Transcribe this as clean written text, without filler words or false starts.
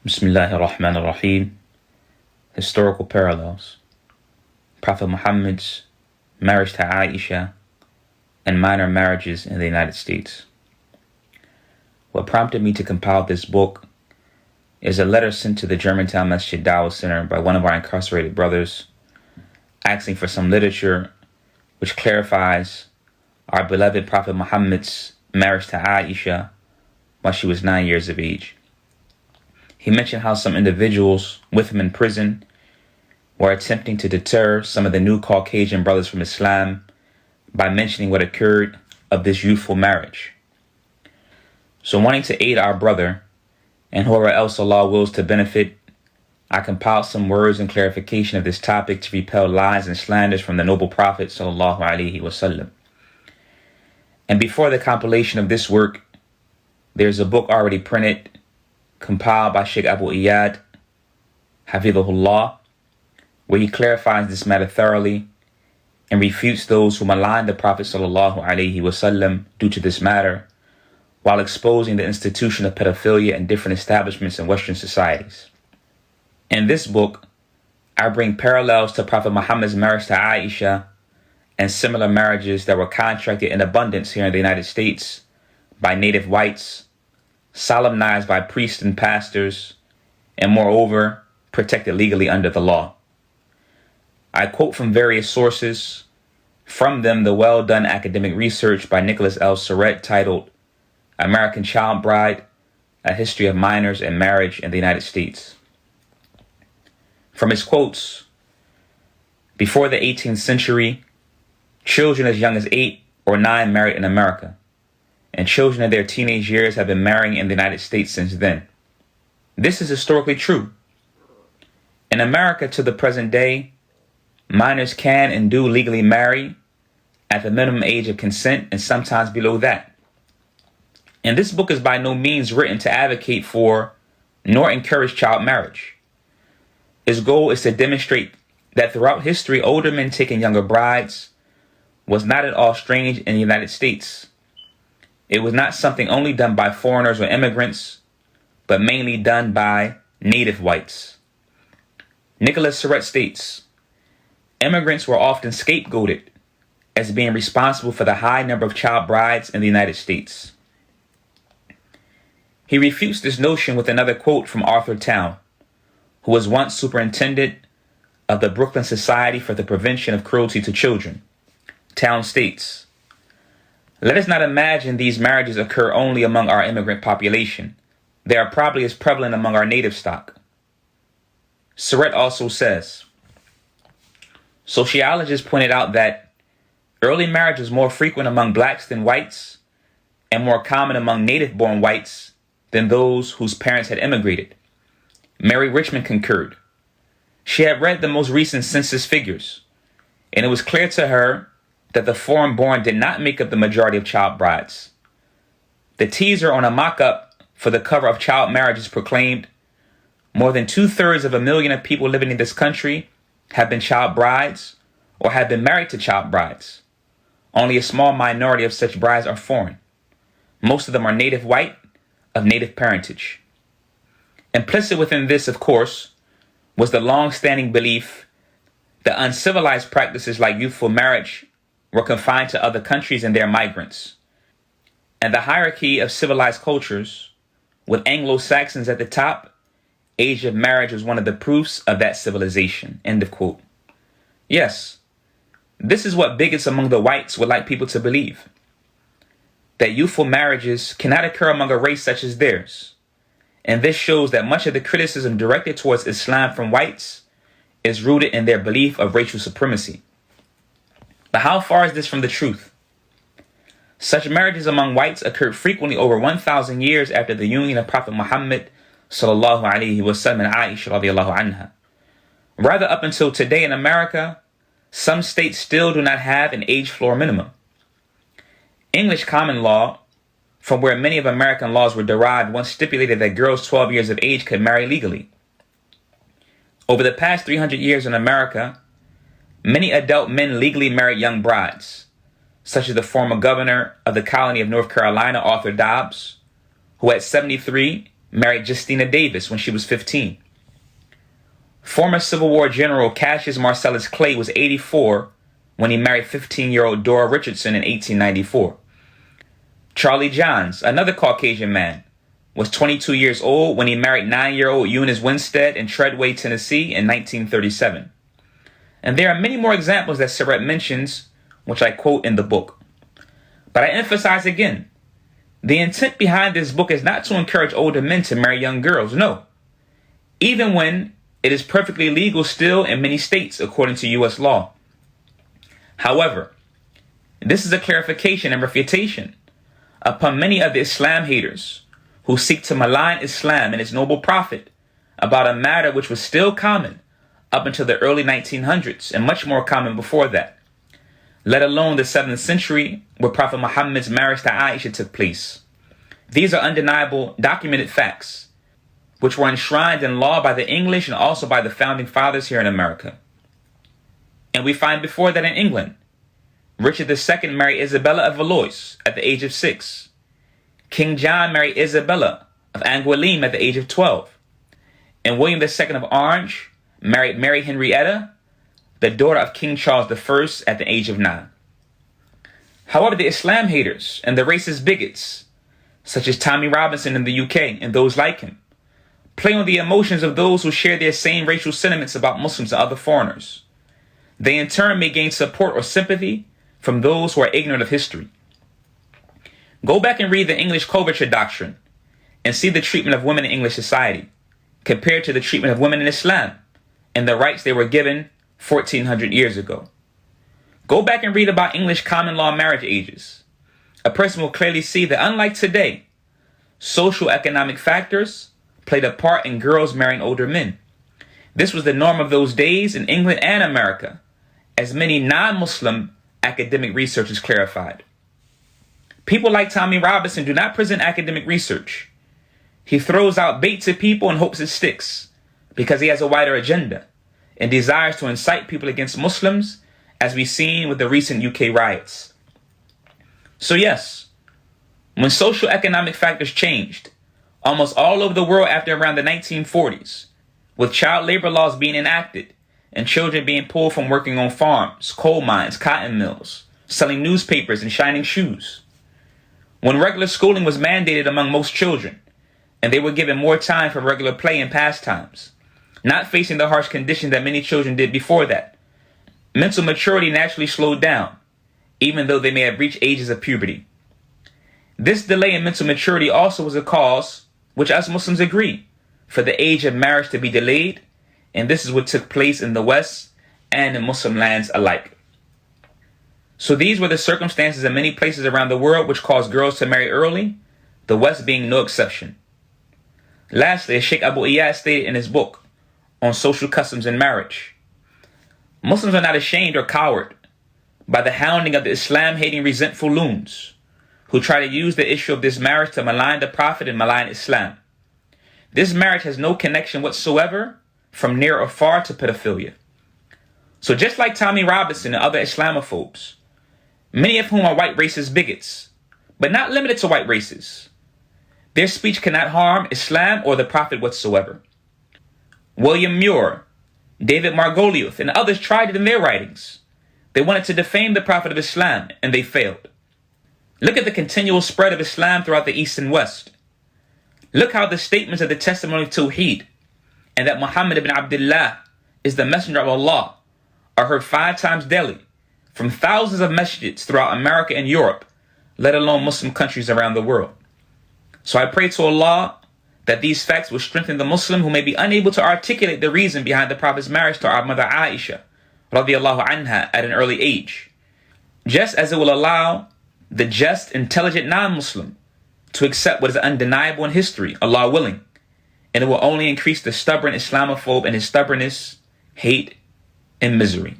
Bismillahir Rahmanir Rahim. Historical parallels. Prophet Muhammad's marriage to Āishah and minor marriages in the United States. What prompted me to compile this book is a letter sent to the Germantown Masjid Dawah Center by one of our incarcerated brothers, asking for some literature which clarifies our beloved Prophet Muhammad's marriage to Āishah while she was 9 years of age. He mentioned how some individuals with him in prison were attempting to deter some of the new Caucasian brothers from Islam by mentioning what occurred of this youthful marriage. So wanting to aid our brother and whoever else Allah wills to benefit, I compiled some words in clarification of this topic to repel lies and slanders from the noble Prophet sallallahu alaihi wasallam. And before the compilation of this work, there's a book already printed, compiled by Sheikh Abu Iyad, Hafidhahullah, where he clarifies this matter thoroughly and refutes those who malign the Prophet sallallahu alaihi wasallam due to this matter, while exposing the institution of pedophilia in different establishments in Western societies. In this book, I bring parallels to Prophet Muhammad's marriage to Āishah and similar marriages that were contracted in abundance here in the United States by native whites, solemnized by priests and pastors, and moreover, protected legally under the law. I quote from various sources, from them the well-done academic research by Nicholas L. Surratt titled American Child Bride, A History of Minors and Marriage in the United States. From his quotes, before the 18th century, children as young as 8 or 9 married in America, and children in their teenage years have been marrying in the United States since then. This is historically true. In America to the present day, minors can and do legally marry at the minimum age of consent and sometimes below that. And this book is by no means written to advocate for nor encourage child marriage. Its goal is to demonstrate that throughout history, older men taking younger brides was not at all strange in the United States. It was not something only done by foreigners or immigrants, but mainly done by native whites. Nicholas Surratt states, immigrants were often scapegoated as being responsible for the high number of child brides in the United States. He refutes this notion with another quote from Arthur Towne, who was once superintendent of the Brooklyn Society for the Prevention of Cruelty to Children. Towne states, let us not imagine these marriages occur only among our immigrant population. They are probably as prevalent among our native stock. Surratt also says, sociologists pointed out that early marriage was more frequent among blacks than whites and more common among native-born whites than those whose parents had immigrated. Mary Richmond concurred. She had read the most recent census figures, and it was clear to her that the foreign-born did not make up the majority of child brides. The teaser on a mock-up for the cover of Child Marriages proclaimed, more than 2/3 of a million of people living in this country have been child brides or have been married to child brides. Only a small minority of such brides are foreign. Most of them are native white, of native parentage. Implicit within this, of course, was the long-standing belief that uncivilized practices like youthful marriage were confined to other countries and their migrants. And the hierarchy of civilized cultures, with Anglo-Saxons at the top, age of marriage was one of the proofs of that civilization. End of quote. Yes, this is what bigots among the whites would like people to believe, that youthful marriages cannot occur among a race such as theirs. And this shows that much of the criticism directed towards Islam from whites is rooted in their belief of racial supremacy. But how far is this from the truth? Such marriages among whites occurred frequently over 1,000 years after the union of Prophet Muhammad sallallahu alaihi wasallam and Āishah radiallahu anha. Rather, up until today in America, some states still do not have an age floor minimum. English common law, from where many of American laws were derived, once stipulated that girls 12 years of age could marry legally. Over the past 300 years in America, many adult men legally married young brides, such as the former governor of the colony of North Carolina, Arthur Dobbs, who at 73 married Justina Davis when she was 15. Former Civil War General Cassius Marcellus Clay was 84 when he married 15-year-old Dora Richardson in 1894. Charlie Johns, another Caucasian man, was 22 years old when he married 9-year-old Eunice Winstead in Treadway, Tennessee in 1937. And there are many more examples that Surah mentions, which I quote in the book. But I emphasize again, the intent behind this book is not to encourage older men to marry young girls, no. Even when it is perfectly legal still in many states according to U.S. law. However, this is a clarification and refutation upon many of the Islam haters who seek to malign Islam and its noble prophet about a matter which was still common up until the early 1900s and much more common before that, let alone the 7th century where Prophet Muhammad's marriage to Āishah took place. These are undeniable, documented facts which were enshrined in law by the English and also by the founding fathers here in America. And we find before that in England, Richard II married Isabella of Valois at the age of 6. King John married Isabella of Angoulême at the age of 12. And William II of Orange married Mary Henrietta, the daughter of King Charles I at the age of 9. However, the Islam haters and the racist bigots, such as Tommy Robinson in the UK and those like him, play on the emotions of those who share their same racial sentiments about Muslims and other foreigners. They in turn may gain support or sympathy from those who are ignorant of history. Go back and read the English coverture doctrine and see the treatment of women in English society compared to the treatment of women in Islam and the rights they were given 1400 years ago. Go back and read about English common law marriage ages. A person will clearly see that unlike today, social economic factors played a part in girls marrying older men. This was the norm of those days in England and America, as many non-Muslim academic researchers clarified. People like Tommy Robinson do not present academic research. He throws out bait to people and hopes it sticks because he has a wider agenda and desires to incite people against Muslims, as we've seen with the recent UK riots. So yes, when social economic factors changed almost all over the world after around the 1940s, with child labor laws being enacted and children being pulled from working on farms, coal mines, cotton mills, selling newspapers and shining shoes, when regular schooling was mandated among most children and they were given more time for regular play and pastimes, not facing the harsh conditions that many children did before that, mental maturity naturally slowed down, even though they may have reached ages of puberty. This delay in mental maturity also was a cause, which us Muslims agree, for the age of marriage to be delayed, and this is what took place in the West and in Muslim lands alike. So these were the circumstances in many places around the world which caused girls to marry early, the West being no exception. Lastly, as Sheikh Abu Iyad stated in his book on social customs in marriage, Muslims are not ashamed or cowed by the hounding of the Islam-hating resentful loons who try to use the issue of this marriage to malign the Prophet and malign Islam. This marriage has no connection whatsoever from near or far to pedophilia. So just like Tommy Robinson and other Islamophobes, many of whom are white racist bigots, but not limited to white races, their speech cannot harm Islam or the Prophet whatsoever. William Muir, David Margoliouth, and others tried it in their writings. They wanted to defame the Prophet of Islam, and they failed. Look at the continual spread of Islam throughout the East and West. Look how the statements of the testimony of Tawheed and that Muhammad ibn Abdullah is the messenger of Allah are heard 5 times daily from thousands of masjids throughout America and Europe, let alone Muslim countries around the world. So I pray to Allah that these facts will strengthen the Muslim who may be unable to articulate the reason behind the Prophet's marriage to our mother Āishah radiallahu anha at an early age, just as it will allow the just, intelligent non-Muslim to accept what is undeniable in history, Allah willing, and it will only increase the stubborn Islamophobe and his stubbornness, hate, and misery.